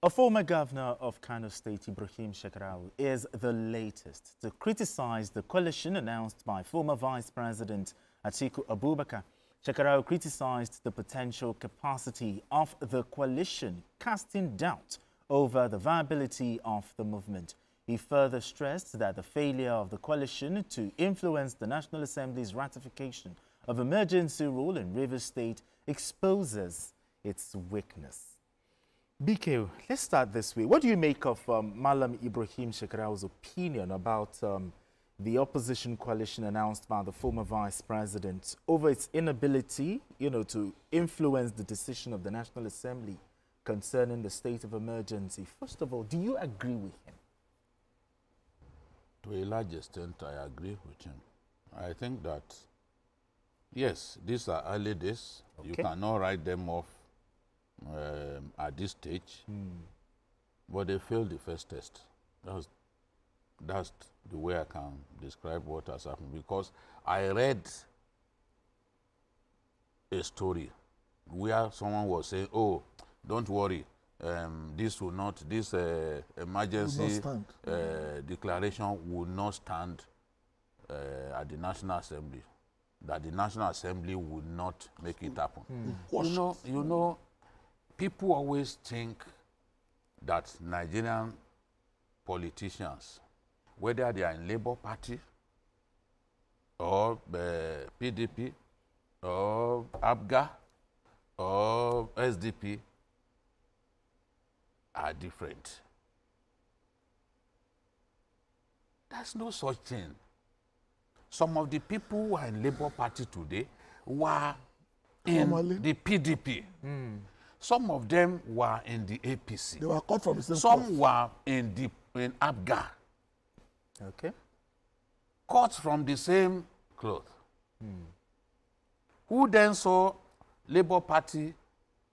A former governor of Kano State, Ibrahim Shekarau, is the latest to criticize the coalition announced by former Vice President Atiku-Abubakar. Shekarau criticized the potential capacity of the coalition, casting doubt over the viability of the movement. He further stressed that the failure of the coalition to influence the National Assembly's ratification of emergency rule in Rivers State exposes its weakness. BK, let's start this way. What do you make of Malam Ibrahim Shekarau's opinion about the opposition coalition announced by the former vice president over its inability, to influence the decision of the National Assembly concerning the state of emergency? First of all, do you agree with him? To a large extent, I agree with him. I think that, yes, these are early days. Okay. You cannot write them off at this stage, but they failed the first test. That's the way I can describe what has happened, because I read a story where someone was saying, oh, don't worry, this emergency declaration will not stand at the National Assembly, that the National Assembly would not make it happen. You know, people always think that Nigerian politicians, whether they are in Labour Party or PDP or ABGA or SDP, are different. There's no such thing. Some of the people who are in Labour Party today were in the PDP. Some of them were in the APC. They were cut from the same Some cloth. were in ABGA. Okay. Cut from the same cloth. Who then saw Labour Party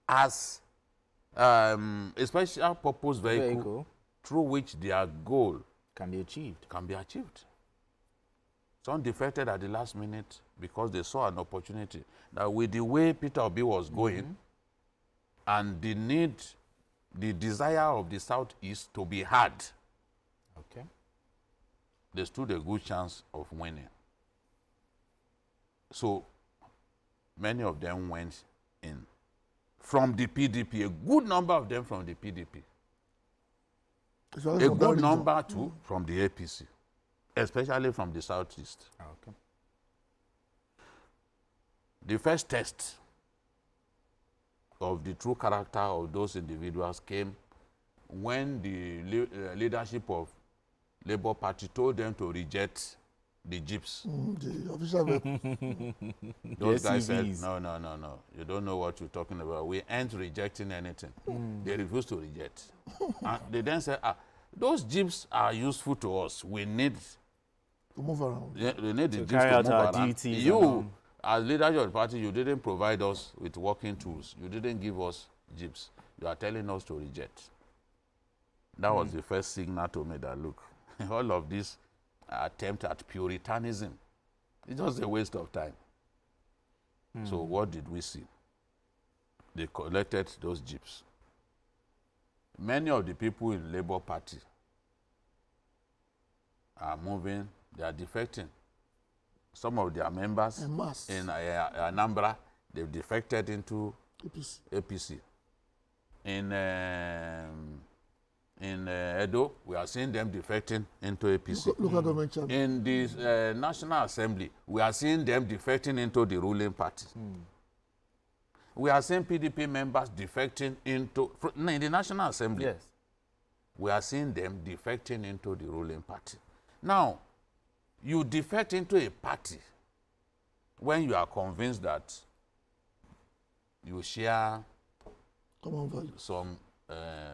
as a special purpose vehicle through which their goal can be achieved. Some defected at the last minute because they saw an opportunity. Now, with the way Peter Obi was going, and the desire of the Southeast to be heard, they stood a good chance of winning. So many of them went in from the PDP, a good number of them from the PDP. A good number too from the APC, especially from the Southeast. The first test of the true character of those individuals came when the leadership of Labour Party told them to reject the jeeps. The official Those guys said, no, you don't know what you're talking about. We ain't rejecting anything. They refused to reject. And they then said, those jeeps are useful to us. We need to move around. We need the jeeps to carry out move our around. duties. You, as leader of the party, you didn't provide us with working tools. You didn't give us jeeps. You are telling us to reject. That was the first signal to me that, look, all of this attempt at puritanism, it's just a waste of time. So what did we see? They collected those jeeps. Many of the people in Labour Party are moving, they are defecting. Some of their members in Anambra, they've defected into APC. In Edo, we are seeing them defecting into APC. In the National Assembly, we are seeing them defecting into the ruling party. We are seeing PDP members defecting into, in the National Assembly. Yes. We are seeing them defecting into the ruling party. Now, you defect into a party when you are convinced that you share common values. Some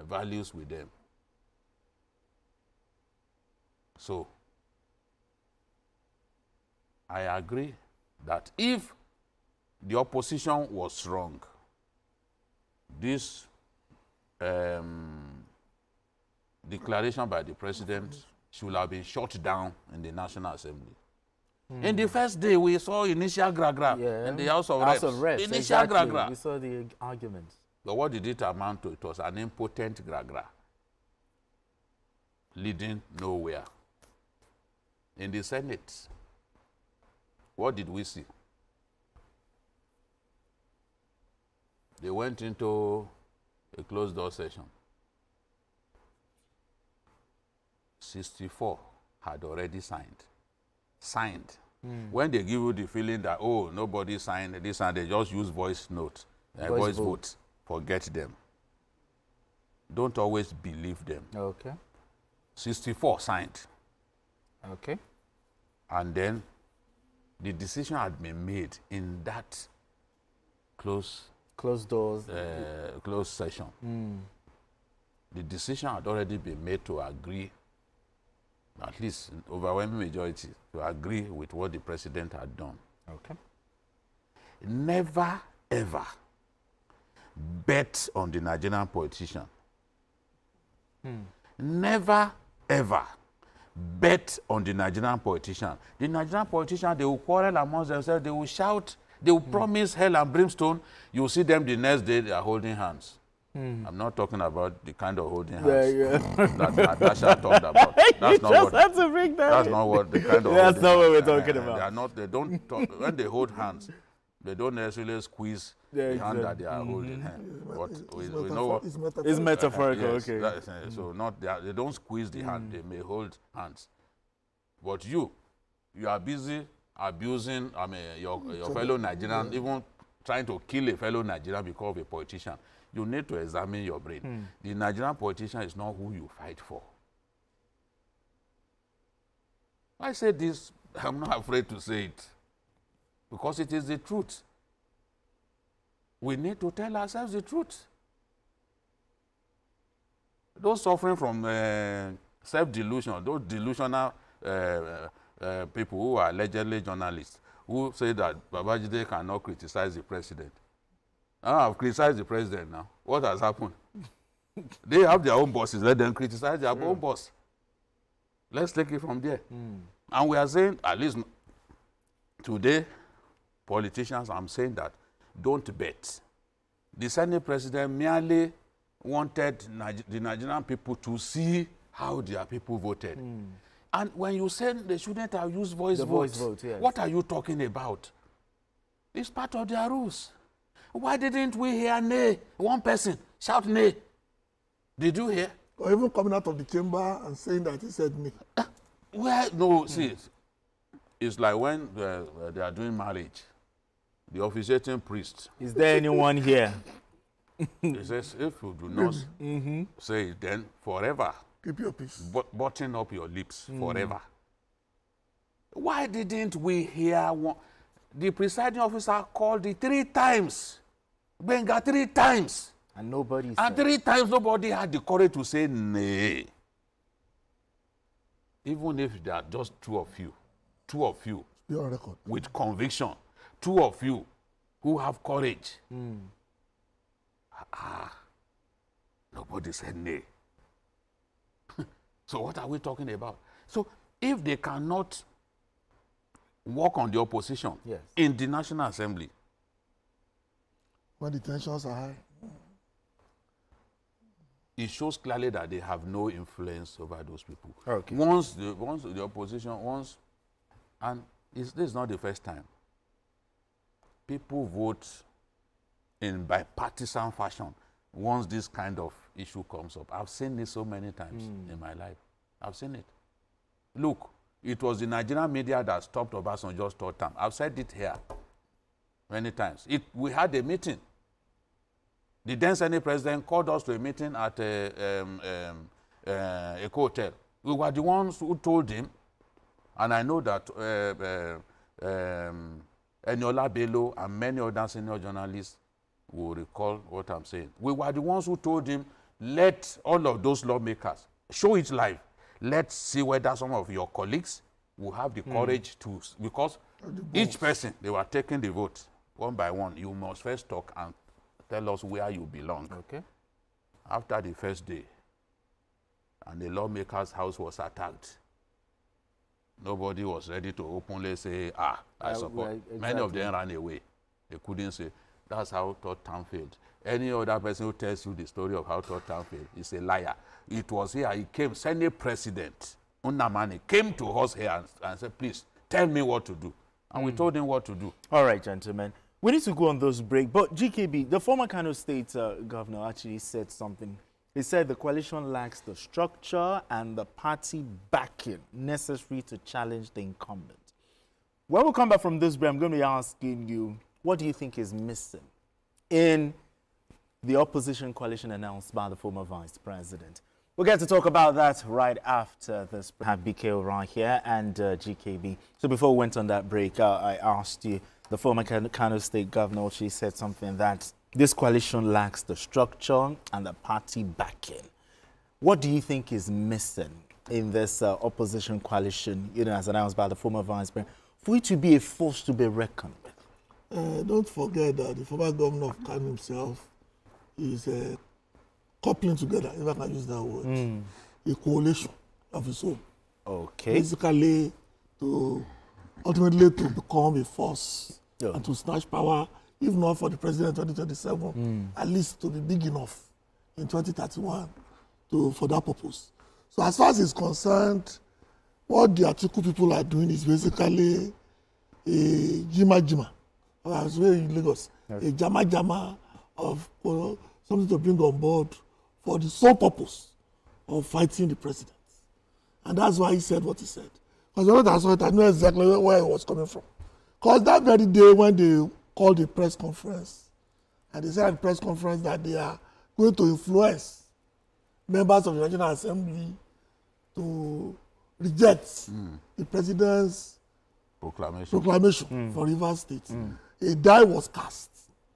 values with them. So, I agree that if the opposition was strong, this declaration by the president should have been shut down in the National Assembly. In the first day, we saw initial gra-gra in the House of Reps. Initial gra-gra. We saw the arguments. But what did it amount to? It was an impotent gragra leading nowhere. In the Senate, what did we see? They went into a closed-door session. 64 had already signed. When they give you the feeling that, oh, nobody signed this and they just use voice note, voice vote, forget them. Don't always believe them. Okay. 64 signed. Okay. And then the decision had been made in that closed doors, closed session. The decision had already been made to agree, at least overwhelming majority, to agree with what the president had done. Okay. Never, ever bet on the Nigerian politician. Never, ever bet on the Nigerian politician. The Nigerian politician, they will quarrel amongst themselves, they will shout, they will promise hell and brimstone. You will see them the next day, they are holding hands. I'm not talking about the kind of holding hands that Natasha talked about. That's not what. That's not what the kind of. That's not what we're talking about. They are not. They don't talk, when they hold hands. They don't necessarily squeeze the hand that they are holding. But we know what it's metaphorical. Yes, Okay. So not they don't squeeze the hand. They may hold hands. But you are busy abusing. I mean, your fellow Nigerian, even trying to kill a fellow Nigerian because of a politician. You need to examine your brain. The Nigerian politician is not who you fight for. I say this, I'm not afraid to say it, because it is the truth. We need to tell ourselves the truth. Those suffering from self-delusion, those delusional people who are allegedly journalists, who say that Babajide cannot criticize the president. I've criticized the president now. What has happened? They have their own bosses. Let them criticize their own boss. Let's take it from there. And we are saying, at least today, politicians, I'm saying that don't bet. The Senate president merely wanted the Nigerian people to see how their people voted. And when you said they shouldn't have used voice vote, yes. What are you talking about? It's part of their rules. Why didn't we hear nay? One person shout nay. Did you hear? Or even coming out of the chamber and saying that he said nay. Well, no, see, it's like when they are doing marriage. The officiating priest. Is there anyone here? He says, if you do not say it, then forever. Keep your peace. Button up your lips forever. Why didn't we hear one? The presiding officer called it 3 times. Benga 3 times. And nobody And said. 3 times nobody had the courage to say nay. Even if there are just 2 of you, You're on record. with conviction, 2 of you who have courage. Nobody said nay. So what are we talking about? So if they cannot work on the opposition in the National Assembly, When the tensions are high. it shows clearly that they have no influence over those people. Okay. Once the opposition, and this is not the first time, people vote in bipartisan fashion once this kind of issue comes up. I've seen this so many times in my life. I've seen it. Look, it was the Nigerian media that stopped Obasanjo's 3rd term. I've said it here many times. We had a meeting. The then Senate president called us to a meeting at a hotel. We were the ones who told him, and I know that Eniola Bello and many other senior journalists will recall what I'm saying. We were the ones who told him, let all of those lawmakers show it live. Let's see whether some of your colleagues will have the courage to, because each person, they were taking the vote one by one. You must first talk and tell us where you belong. Okay. After the first day, and the lawmaker's house was attacked, nobody was ready to openly say, I support. exactly. Many of them ran away. They couldn't say, that's how 3rd term failed. Any other person who tells you the story of how third term failed is a liar. It was here, he came, Senate President Nnamani came to us here and said, please, tell me what to do. And we told him what to do. All right, gentlemen. We need to go on those break. But GKB, the former Kano State governor actually said something. He said the coalition lacks the structure and the party backing necessary to challenge the incumbent. When we come back from this break, I'm going to be asking you, what do you think is missing in the opposition coalition announced by the former vice president? We'll get to talk about that right after this. I have BKO right here and GKB. So before we went on that break, I asked you, the former Kano State governor, she said something that this coalition lacks the structure and the party backing. What do you think is missing in this opposition coalition, as announced by the former vice president, for it to be a force to be reckoned with? Don't forget that the former governor of Kano himself is coupling together, if I can use that word, a coalition of his own. Okay. Basically, ultimately to become a force and to snatch power, if not for the president in 2027, at least to be big enough in 2031 for that purpose. So as far as it's concerned, what the Atiku people are doing is basically a jima, as well in Lagos, a jama of something to bring on board for the sole purpose of fighting the president. And that's why he said what he said. Because I know exactly where he was coming from. Because that very day when they called a press conference, and they said at the press conference that they are going to influence members of the National Assembly to reject the president's proclamation for Rivers State. A die was cast.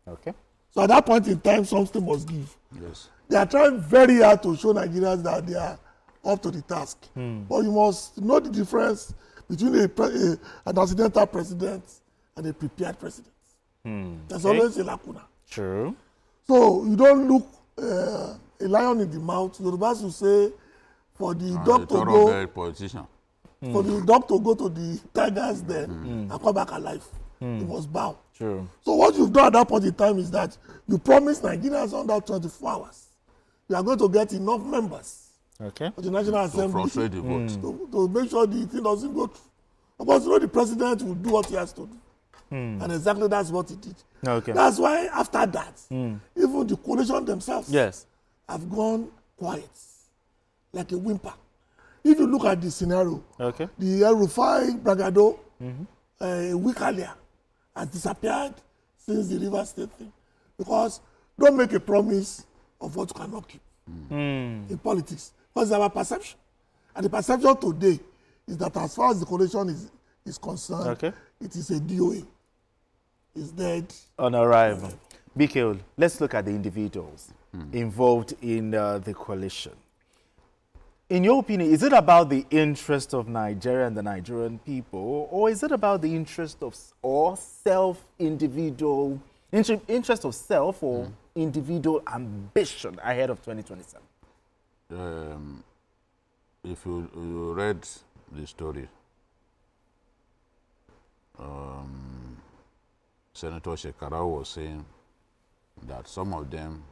Okay. So at that point in time, something must give. Yes. They are trying very hard to show Nigerians that they are up to the task. But you must know the difference between an accidental president and a prepared president. There's always a lacuna. True. So you don't look a lion in the mouth. Yorubas will say, for the dog to go, politician. for the dog to go to the tigers den and come back alive, he must bow. True. So what you've done at that point in time is that you promise Nigerians under 24 hours, you are going to get enough members of the National Assembly frustrate the vote. to make sure the thing doesn't go through. Because the president will do what he has to do. And exactly that's what he did. Okay. That's why after that, even the coalition themselves have gone quiet, like a whimper. If you look at the scenario, the El-Rufai Bragado, a week earlier, has disappeared since the River State thing. Because don't make a promise of what you cannot keep in politics. Because it's our perception. And the perception today is that as far as the coalition is concerned, it is a DOA. It's dead. On arrival. BKO, let's look at the individuals involved in the coalition. In your opinion, is it about the interest of Nigeria and the Nigerian people, or is it about the interest of individual or individual ambition ahead of 2027? If you read the story, Senator Shekarau was saying that some of them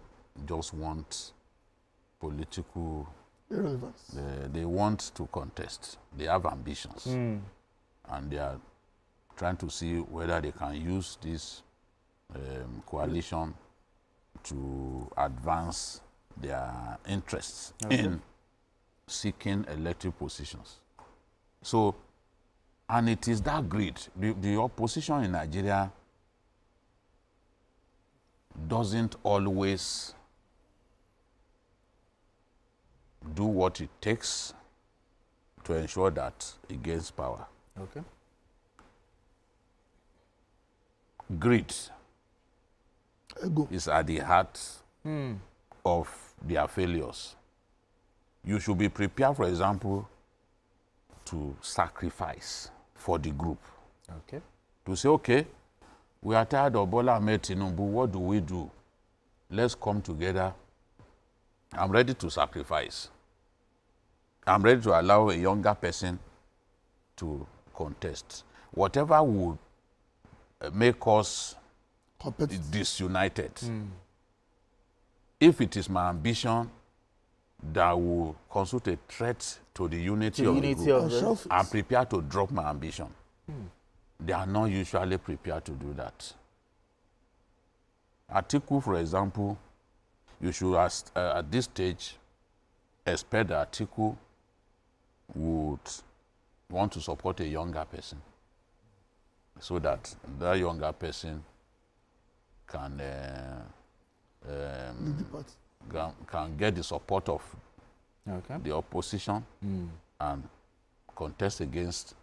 just want political Irrelevance. They want to contest. They have ambitions. And they are trying to see whether they can use this coalition to advance their interests in seeking elective positions. So, and it is that greed. The opposition in Nigeria doesn't always do what it takes to ensure that it gains power. Okay. Greed Ego. is at the heart of their failures. You should be prepared, for example, to sacrifice for the group. Okay. To say, okay, we are tired of Bola Ahmed Tinubu, what do we do? Let's come together. I'm ready to sacrifice. I'm ready to allow a younger person to contest. Whatever would make us disunited, if it is my ambition that will constitute a threat to the unity of the group, I'm prepared to drop my ambition. They are not usually prepared to do that. Atiku, for example, you should, at this stage, expect that Atiku would want to support a younger person so that that younger person can get the support of the opposition and contest against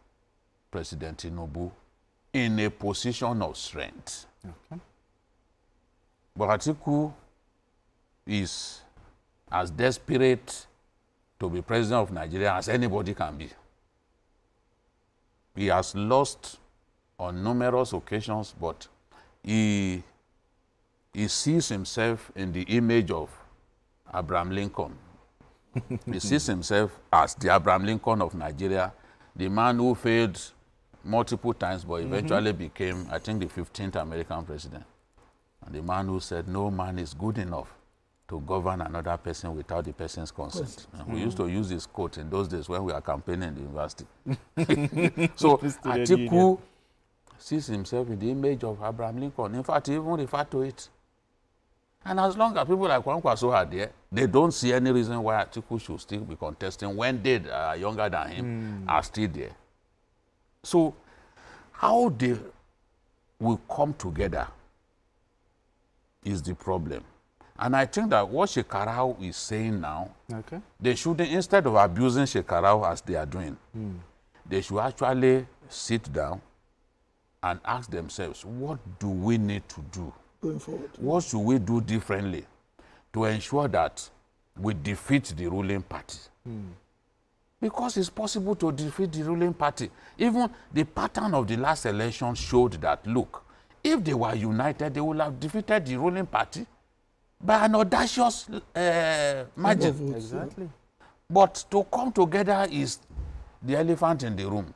President Tinubu in a position of strength. But Atiku is as desperate to be president of Nigeria as anybody can be. He has lost on numerous occasions, but he sees himself in the image of Abraham Lincoln. He sees himself as the Abraham Lincoln of Nigeria, the man who failed multiple times but eventually became, I think, the 15th American president. And the man who said, no man is good enough to govern another person without the person's consent. We used to use this quote in those days when we were campaigning in the university. So Atiku sees himself in the image of Abraham Lincoln. In fact, he even referred to it. And as long as people like Kwankwaso are there, they don't see any reason why Atiku should still be contesting when they are younger than him are still there. So how they will come together is the problem. And I think that what Shekarau is saying now, they shouldn't, instead of abusing Shekarau as they are doing, they should actually sit down and ask themselves, what do we need to do? Going forward. What should we do differently to ensure that we defeat the ruling party? Because it's possible to defeat the ruling party. Even the pattern of the last election showed that, look, if they were united, they would have defeated the ruling party by an audacious margin. Exactly. But to come together is the elephant in the room.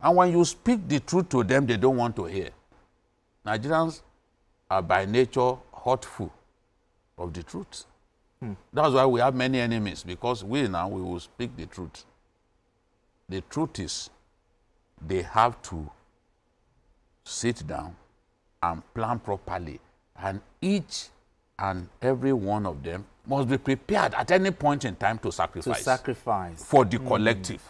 And when you speak the truth to them, they don't want to hear. Nigerians are by nature hurtful of the truth. That's why we have many enemies, because we will speak the truth. The truth is, they have to sit down and plan properly, and each and every one of them must be prepared at any point in time to sacrifice. For the collective.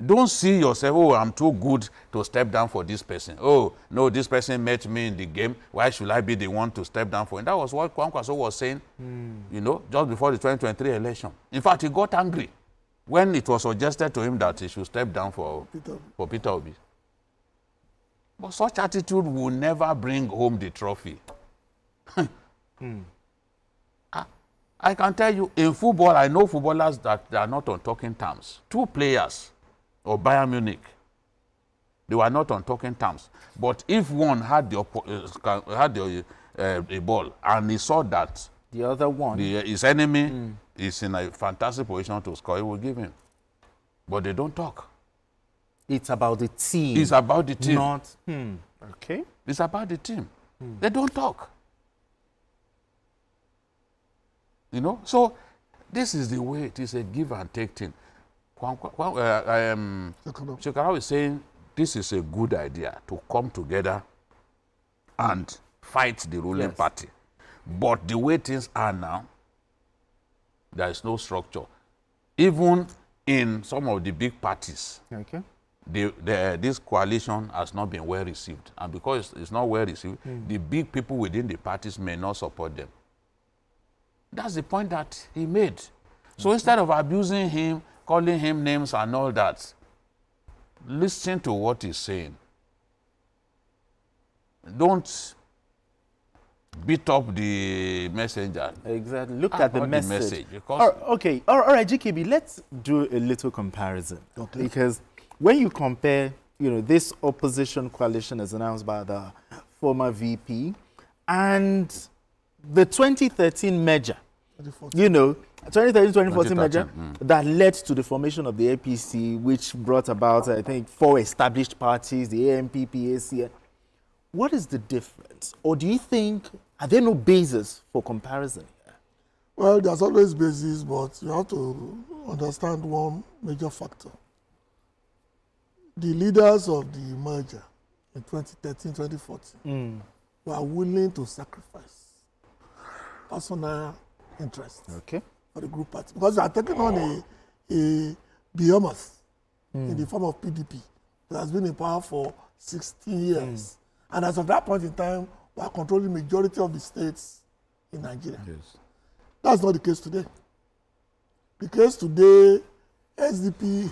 Don't see yourself, oh, I'm too good to step down for this person. Oh, no, this person met me in the game. Why should I be the one to step down for him? That was what Kwankwaso was saying, you know, just before the 2023 election. In fact, he got angry when it was suggested to him that he should step down for Peter Obi. But such attitude will never bring home the trophy. I can tell you, in football, I know footballers that they are not on talking terms. Two players of Bayern Munich, they were not on talking terms. But if one had the ball and he saw that the other one, his enemy is in a fantastic position to score, he will give him. But they don't talk. It's about the team. It's about the team. Not, okay. It's about the team. They don't talk. You know? So this is the way it is, a give and take thing. Shekarau is saying this is a good idea to come together and fight the ruling party. But the way things are now, there is no structure. Even in some of the big parties, this coalition has not been well received. And because it's not well received, the big people within the parties may not support them. That's the point that he made. So instead of abusing him, calling him names and all that, listen to what he's saying. Don't beat up the messenger. Exactly. Look at the message. Because okay. All right, GKB, let's do a little comparison. Because when you compare, you know, this opposition coalition as announced by the former VP and the 2013 merger, you know, 2013-2014 merger that led to the formation of the APC, which brought about, I think, 4 established parties, the AMP, PAC. What is the difference? Or do you think Are there no basis for comparison here? Well, there's always basis, but you have to understand one major factor. The leaders of the merger in 2013, 2014 were willing to sacrifice personal interest for the group party. Because they are taking on a behemoth in the form of PDP that has been in power for 16 years. And as of that point in time, we are controlling the majority of the states in Nigeria. Yes. That's not the case today. The case today, SDP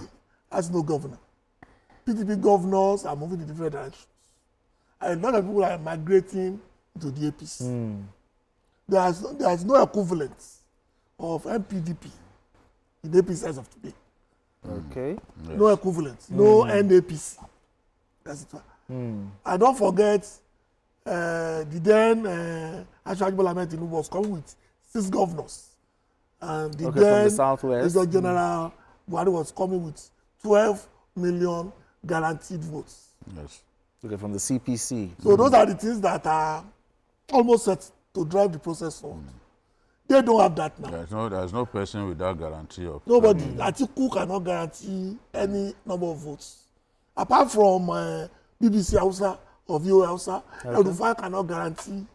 has no governor. PDP governors are moving in different directions. And a lot of people are migrating to the APC. There is no equivalent of MPDP in the APC as of today. Okay. No equivalent. No NAPC. That's it. And don't forget, the then Ashwaji Bola Ahmed Tinubu was coming with 6 governors. And the from then the Southwest. Major General Buhari was coming with 12 million guaranteed votes. Yes. Okay, from the CPC. So those are the things that are almost set to drive the process forward. They don't have that now. There's no person with that guarantee of. Nobody. Atiku cannot guarantee any number of votes. Apart from BBC Hausa or VOA Hausa, El-Rufai cannot guarantee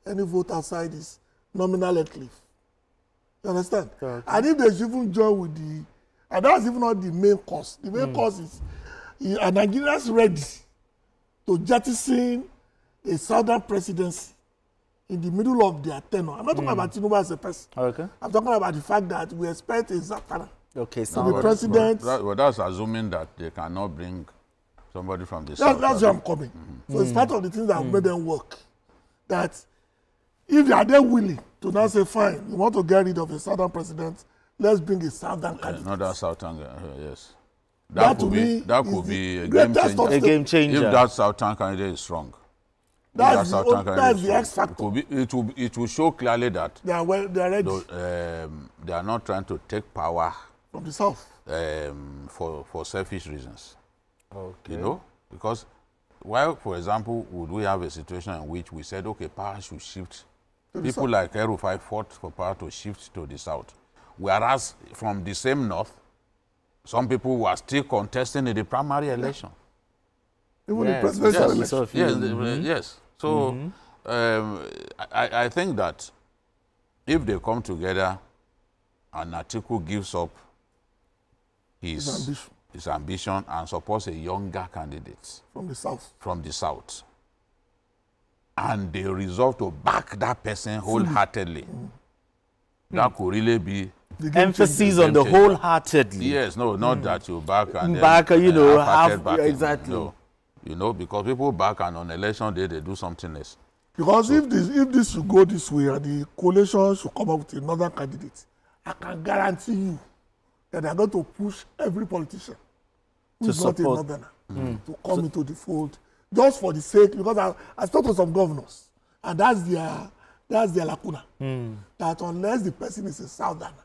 any vote outside his nominal enclave. You understand? Okay. And if they should even join with the, and that's even not the main cause. The main cause is Nigerians ready to jettison a southern presidency in the middle of their tenure. I'm not talking about Tinubu as a person. Okay. I'm talking about the fact that we expect a Zakana to be president. Well, that's assuming that they cannot bring somebody from the south. south. That's where I'm coming. So it's part of the things that have made them work. That if they are then willing to now say, fine, we want to get rid of a southern president, let's bring a southern candidate. Another southern, yes. That could be a game changer. A game changer. If that southern candidate is strong. That's the X factor. It will show clearly that they are ready. They are not trying to take power from the south for selfish reasons. Okay. You know, because why, for example, would we have a situation in which we said, okay, power should shift? People like El-Rufai fought for power to shift to the south, whereas from the same north, some people were still contesting in the primary election. Even the presidential election. Yes. So I think that if they come together and Atiku gives up his ambition and supports a younger candidate from the south, and they resolve to back that person wholeheartedly, that could really be the emphasis on the wholeheartedly. Yes, no, not that you back and back, then, you know, exactly. No. You know, because people back and on election day, they do something else. Because if this should go this way and the coalition should come up with another candidate, I can guarantee you that they are going to push every politician who is not a northerner to come into the fold, just for the sake, because I spoke to some governors, and that's their lacuna, that unless the person is a southerner,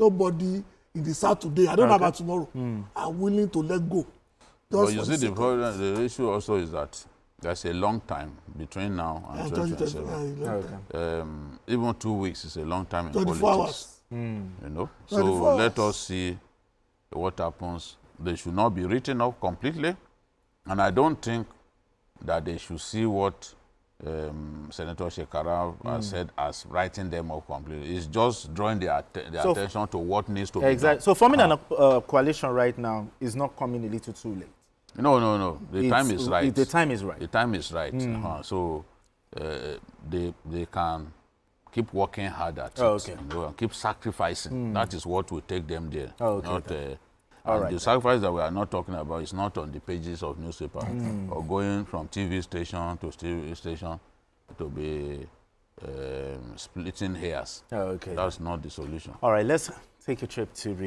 nobody in the south today, I don't know about tomorrow, are willing to let go. But you see, the problem, the issue also is that there's a long time between now and 2027. Even 2 weeks is a long time in politics. 24 hours. You know, so let us see what happens. They should not be written off completely, and I don't think that they should see what Senator Shekarau has said as writing them off completely. It's just drawing their attention to what needs to be done. So forming a coalition right now is not coming a little too late. No. The time is right. The time is right. The time is right. So they can keep working hard at it. You know, and keep sacrificing. That is what will take them there. The sacrifice that we are not talking about is not on the pages of newspaper or going from TV station to TV station to be splitting hairs. That's not the solution. All right, let's take a trip to